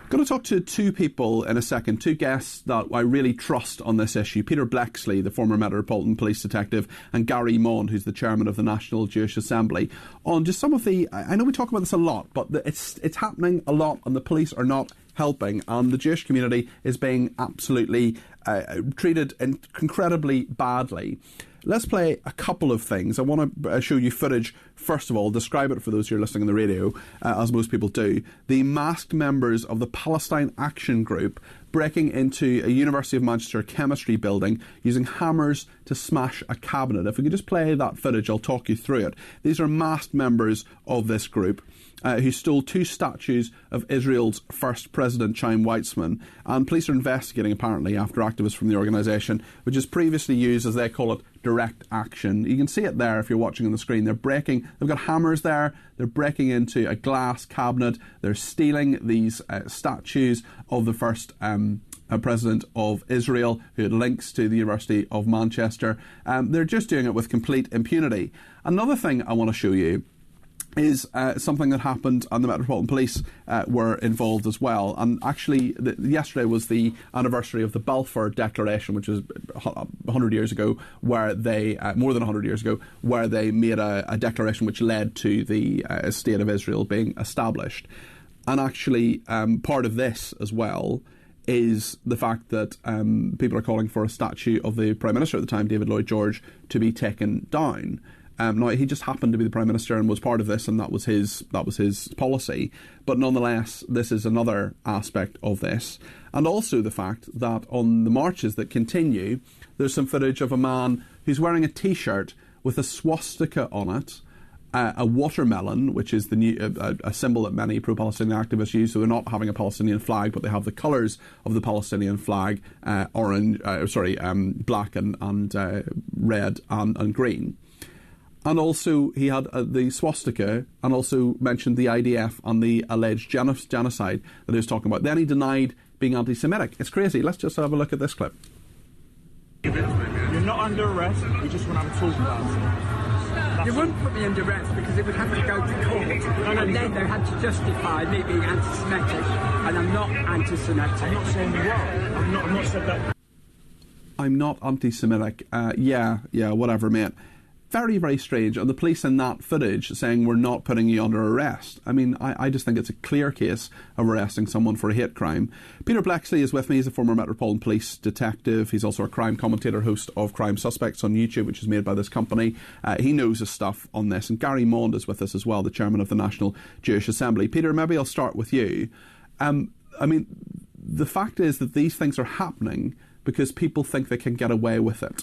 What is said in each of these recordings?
Going to talk to two people in a second, two guests that I really trust on this issue. Peter Bleksley, the former Metropolitan Police detective, and Gary Mond, who's the chairman of the National Jewish Assembly, on just some of the... I know we talk about this a lot, but it's happening a lot and the police are not helping, and the Jewish community is being absolutely treated incredibly badly. Let's play a couple of things. I want to show you footage, first of all, describe it for those who are listening on the radio, as most people do. The masked members of the Palestine Action Group breaking into a University of Manchester chemistry building using hammers to smash a cabinet. If we could just play that footage, I'll talk you through it. These are masked members of this group who stole two statues of Israel's first president, Chaim Weizmann, and police are investigating, apparently, after activists from the organisation, which is previously used, as they call it, direct action. You can see it there if you're watching on the screen. They've got hammers there, they're breaking into a glass cabinet, they're stealing these statues of the first president of Israel, who had links to the University of Manchester. They're just doing it with complete impunity. Another thing I want to show you is something that happened, and the Metropolitan Police were involved as well. And actually, yesterday was the anniversary of the Balfour Declaration, which was 100 years ago, where they, more than 100 years ago, where they made a declaration which led to the State of Israel being established. And actually, part of this as well is the fact that people are calling for a statue of the Prime Minister at the time, David Lloyd George, to be taken down. Now, he just happened to be the Prime Minister and was part of this, and that was his policy. But nonetheless, this is another aspect of this. And also the fact that on the marches that continue, there's some footage of a man who's wearing a T-shirt with a swastika on it, a watermelon, which is a symbol that many pro-Palestinian activists use. So they're not having a Palestinian flag, but they have the colours of the Palestinian flag, black and red and green. And also he had the swastika, and also mentioned the IDF and the alleged genocide that he was talking about. Then he denied being anti-Semitic. It's crazy. Let's just have a look at this clip. You're not under arrest. We just want to have a talk about it. You wouldn't put me under arrest because it would have to go to court. And then they had to justify me being anti-Semitic. And I'm not anti-Semitic. I'm not saying you are. I'm not said that. I'm not anti-Semitic. Yeah, whatever, mate. Very, very strange. And the police in that footage saying we're not putting you under arrest. I mean, I just think it's a clear case of arresting someone for a hate crime. Peter Bleksley is with me. He's a former Metropolitan Police detective. He's also a crime commentator, host of Crime Suspects on YouTube, which is made by this company. He knows his stuff on this. And Gary Mond is with us as well, the chairman of the National Jewish Assembly. Peter, maybe I'll start with you. I mean, the fact is that these things are happening because people think they can get away with it.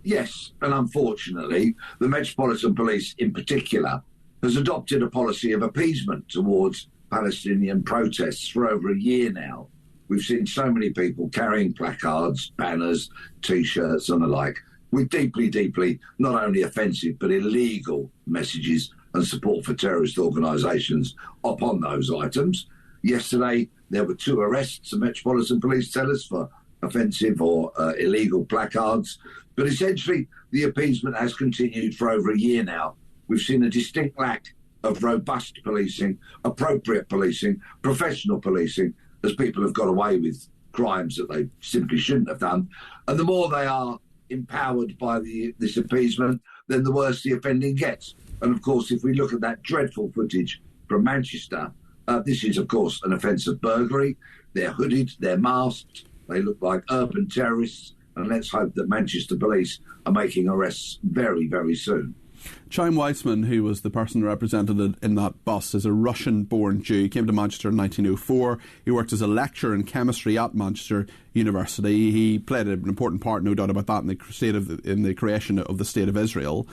Yes, and unfortunately, the Metropolitan Police in particular has adopted a policy of appeasement towards Palestinian protests for over a year now. We've seen so many people carrying placards, banners, T-shirts and the like, with deeply, deeply not only offensive but illegal messages and support for terrorist organisations upon those items. Yesterday, there were 2 arrests, the Metropolitan Police tell us, for offensive or illegal placards. But essentially, the appeasement has continued for over a year now. We've seen a distinct lack of robust policing, appropriate policing, professional policing, as people have got away with crimes that they simply shouldn't have done. And the more they are empowered by this appeasement, then the worse the offending gets. And of course, if we look at that dreadful footage from Manchester, this is, of course, an offence of burglary. They're hooded, they're masked, they look like urban terrorists. And let's hope that Manchester Police are making arrests very, very soon. Chaim Weizmann, who was the person represented in that bus, is a Russian-born Jew. He came to Manchester in 1904. He worked as a lecturer in chemistry at Manchester University. He played an important part, no doubt about that, in the creation of the State of Israel.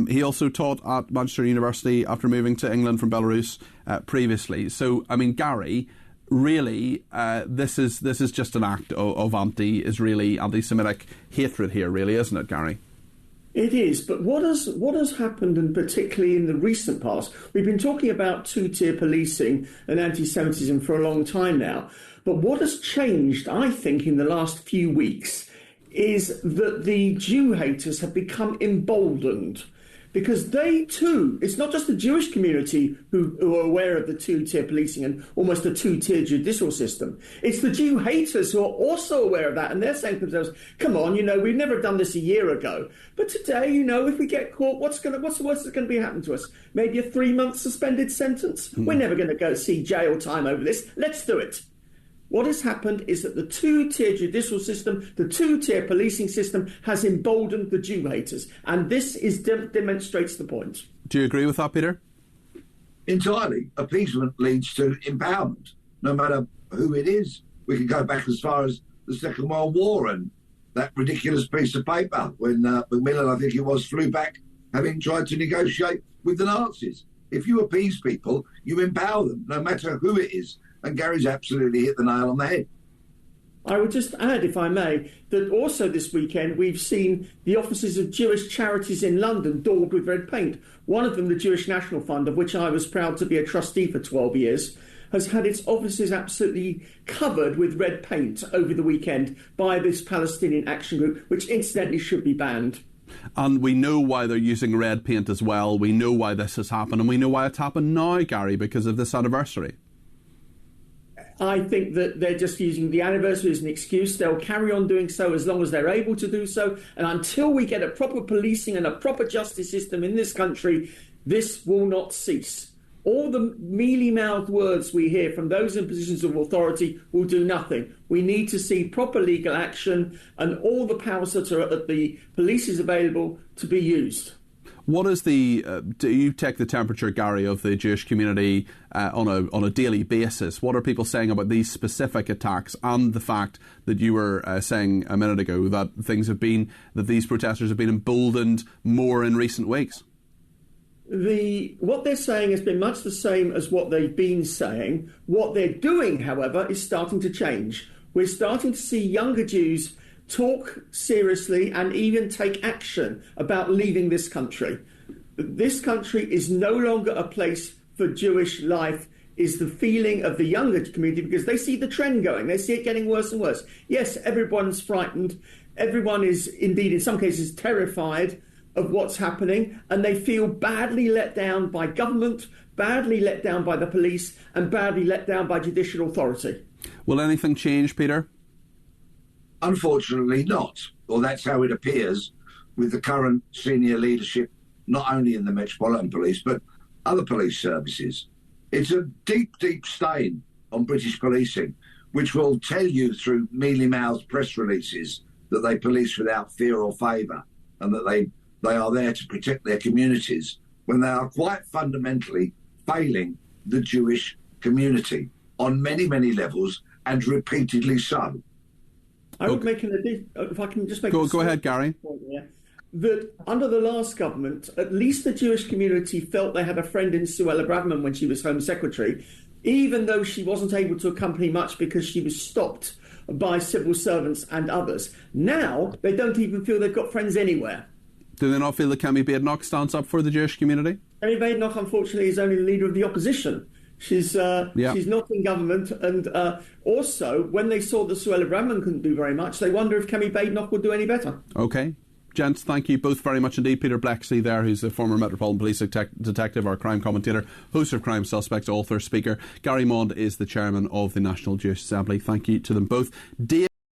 He also taught at Manchester University after moving to England from Belarus previously. So, I mean, Gary, really, this is just an act of anti-Israeli, anti-Semitic hatred here, really, isn't it, Gary? It is, but what has happened, and particularly in the recent past, we've been talking about two-tier policing and anti-Semitism for a long time now, but what has changed, I think, in the last few weeks is that the Jew haters have become emboldened because they too, it's not just the Jewish community who are aware of the two-tier policing and almost a two-tier judicial system. It's the Jew haters who are also aware of that, and they're saying to themselves, come on, we've never done this a year ago. But today, if we get caught, what's the worst that's going to be happening to us? Maybe a 3-month suspended sentence? We're never going to go see jail time over this. Let's do it. What has happened is that the two-tier judicial system, the two-tier policing system has emboldened the Jew haters. And this demonstrates the point. Do you agree with that, Peter? Entirely. Appeasement leads to empowerment, no matter who it is. We can go back as far as the Second World War and that ridiculous piece of paper when Macmillan, I think it was, flew back having tried to negotiate with the Nazis. If you appease people, you empower them, no matter who it is. And Gary's absolutely hit the nail on the head. I would just add, if I may, that also this weekend we've seen the offices of Jewish charities in London daubed with red paint. One of them, the Jewish National Fund, of which I was proud to be a trustee for 12 years, has had its offices absolutely covered with red paint over the weekend by this Palestinian Action Group, which incidentally should be banned. And we know why they're using red paint as well. We know why this has happened, and we know why it's happened now, Gary, because of this anniversary. I think that they're just using the anniversary as an excuse. They'll carry on doing so as long as they're able to do so. And until we get a proper policing and a proper justice system in this country, this will not cease. All the mealy-mouthed words we hear from those in positions of authority will do nothing. We need to see proper legal action and all the powers that are at the police is available to be used. What is do you take the temperature, Gary, of the Jewish community on a daily basis? What are people saying about these specific attacks and the fact that you were saying a minute ago that these protesters have been emboldened more in recent weeks? What they're saying has been much the same as what they've been saying. What they're doing, however, is starting to change. We're starting to see younger Jews talk seriously and even take action about leaving this country. This country is no longer a place for Jewish life, is the feeling of the younger community, because they see the trend going. They see it getting worse and worse. Yes, everyone's frightened. Everyone is indeed, in some cases, terrified of what's happening, and they feel badly let down by government, badly let down by the police, and badly let down by judicial authority. Will anything change, Peter? Unfortunately not. Or that's how it appears with the current senior leadership, not only in the Metropolitan Police, but other police services. It's a deep, deep stain on British policing, which will tell you through mealy-mouthed press releases that they police without fear or favour and that they are there to protect their communities, when they are quite fundamentally failing the Jewish community on many, many levels, and repeatedly so. I would make if I can just make go ahead, Gary. Point here, that under the last government, at least the Jewish community felt they had a friend in Suella Braverman when she was Home Secretary, even though she wasn't able to accompany much because she was stopped by civil servants and others. Now they don't even feel they've got friends anywhere. Do they not feel that Kemi Badenoch stands up for the Jewish community? Kemi Badenoch, unfortunately, is only the leader of the opposition. She's not in government, and also, when they saw that Suella Braverman couldn't do very much, they wonder if Kemi Badenoch would do any better. OK. Gents, thank you both very much indeed. Peter Blexley there, who's a former Metropolitan Police detective, our crime commentator, host of Crime Suspects, author, speaker. Gary Mond is the chairman of the National Jewish Assembly. Thank you to them both.